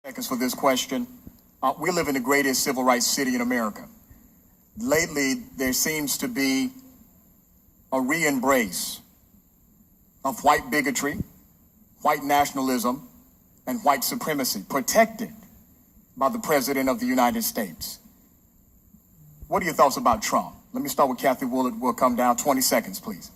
Seconds for this question. We live in the greatest civil rights city in America. Lately, there seems to be a re-embrace of white bigotry, white nationalism, and white supremacy, protected by the President of the United States. What are your thoughts about Trump? Let me start with Kathy Woollett. We'll come down. 20 seconds, please.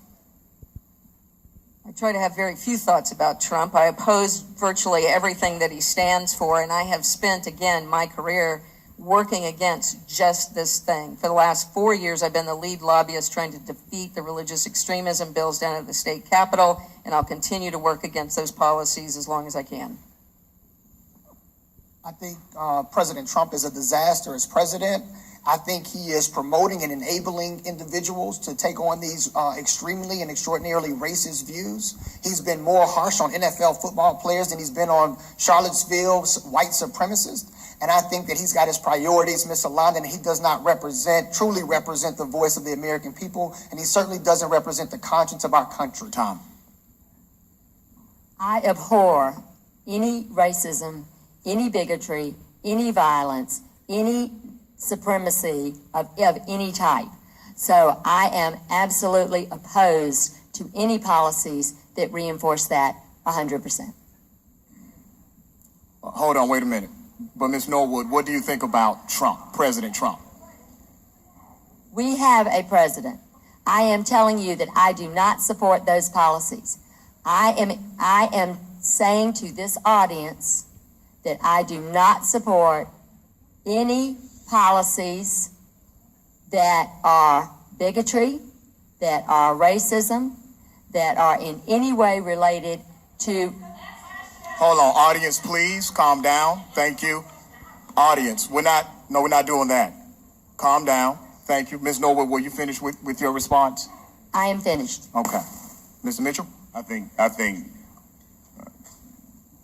I try to have very few thoughts about Trump. I oppose virtually everything that he stands for, and I have spent, again, my career working against just this thing. For the last 4 years, I've been the lead lobbyist trying to defeat the religious extremism bills down at the state capitol, and I'll continue to work against those policies as long as I can. I think President Trump is a disaster as president. I think he is promoting and enabling individuals to take on these extremely and extraordinarily racist views. He's been more harsh on NFL football players than he's been on Charlottesville's white supremacists. And I think that he's got his priorities misaligned, and he does not truly represent the voice of the American people, and he certainly doesn't represent the conscience of our country. Tom. I abhor any racism, any bigotry, any violence, any supremacy of any type. So I am absolutely opposed to any policies that reinforce that 100%. Hold on, wait a minute. But Ms. Norwood, what do you think about Trump, President Trump? We have a president. I am telling you that I do not support those policies. I am saying to this audience that I do not support any policies that are bigotry, that are racism, that are in any way related to... Hold on, audience, please, calm down. Thank you. Audience, we're not doing that. Calm down. Thank you. Ms. Norwood, will you finish with your response? I am finished. Okay. Mr. Mitchell? I think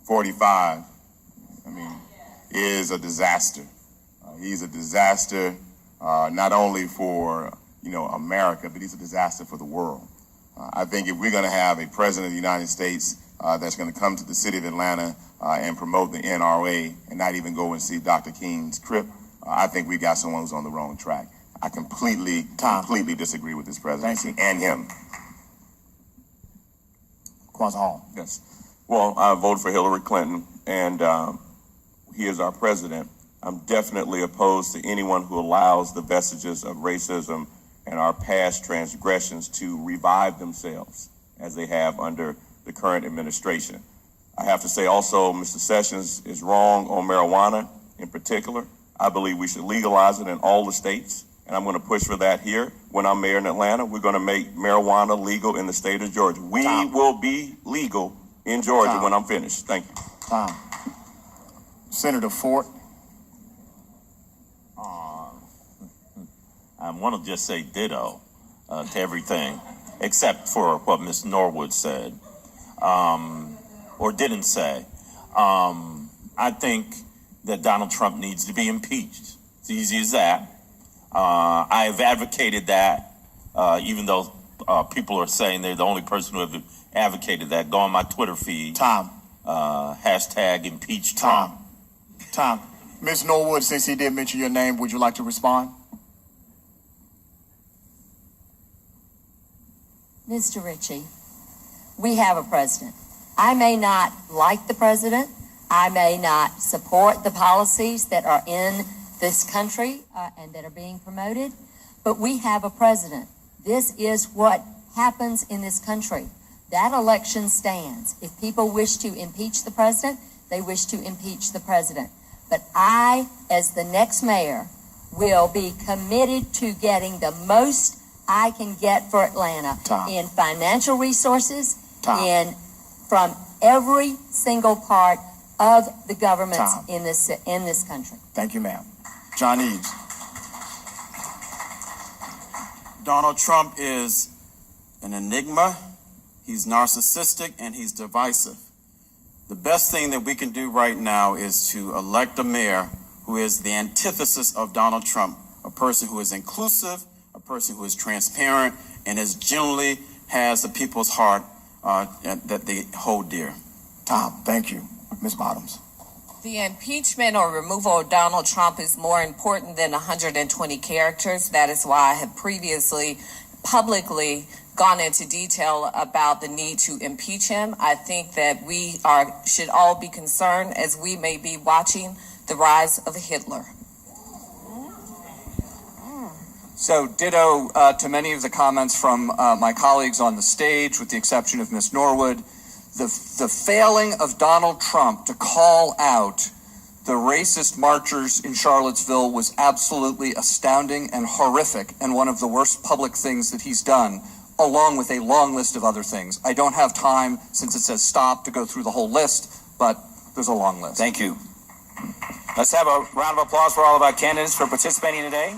45, is a disaster. He's a disaster not only for, America, but he's a disaster for the world. I think if we're going to have a president of the United States that's going to come to the city of Atlanta and promote the NRA and not even go and see Dr. King's crypt, I think we got someone who's on the wrong track. I completely disagree with this presidency and him. Quasi Hall. Yes. Well, I voted for Hillary Clinton, and he is our president. I'm definitely opposed to anyone who allows the vestiges of racism and our past transgressions to revive themselves as they have under the current administration. I have to say also, Mr. Sessions is wrong on marijuana in particular. I believe we should legalize it in all the states, and I'm going to push for that here. When I'm mayor in Atlanta, we're going to make marijuana legal in the state of Georgia. We will be legal in Georgia when I'm finished. Thank you. Senator Ford. I want to just say ditto to everything, except for what Ms. Norwood said, or didn't say. I think that Donald Trump needs to be impeached. It's easy as that. I have advocated that, even though people are saying they're the only person who have advocated that. Go on my Twitter feed. Hashtag impeach Trump. Tom. Ms. Norwood, since he did mention your name, would you like to respond? Mr. Ritchie, we have a president. I may not like the president. I may not support the policies that are in this country and that are being promoted, but we have a president. This is what happens in this country. That election stands. If people wish to impeach the president, they wish to impeach the president. But I, as the next mayor, will be committed to getting the most I can get for Atlanta in financial resources, from every single part of the government in this country. Thank you, ma'am. John Eves. Donald Trump is an enigma. He's narcissistic and he's divisive. The best thing that we can do right now is to elect a mayor who is the antithesis of Donald Trump, a person who is inclusive, a person who is transparent, and is generally has the people's heart that they hold dear. Tom, thank you. Ms. Bottoms. The impeachment or removal of Donald Trump is more important than 120 characters. That is why I have previously publicly gone into detail about the need to impeach him. I think that we should all be concerned as we may be watching the rise of Hitler. So ditto to many of the comments from my colleagues on the stage, with the exception of Ms. Norwood. The failing of Donald Trump to call out the racist marchers in Charlottesville was absolutely astounding and horrific, and one of the worst public things that he's done, along with a long list of other things. I don't have time, since it says stop, to go through the whole list, but there's a long list. Thank you. Let's have a round of applause for all of our candidates for participating today.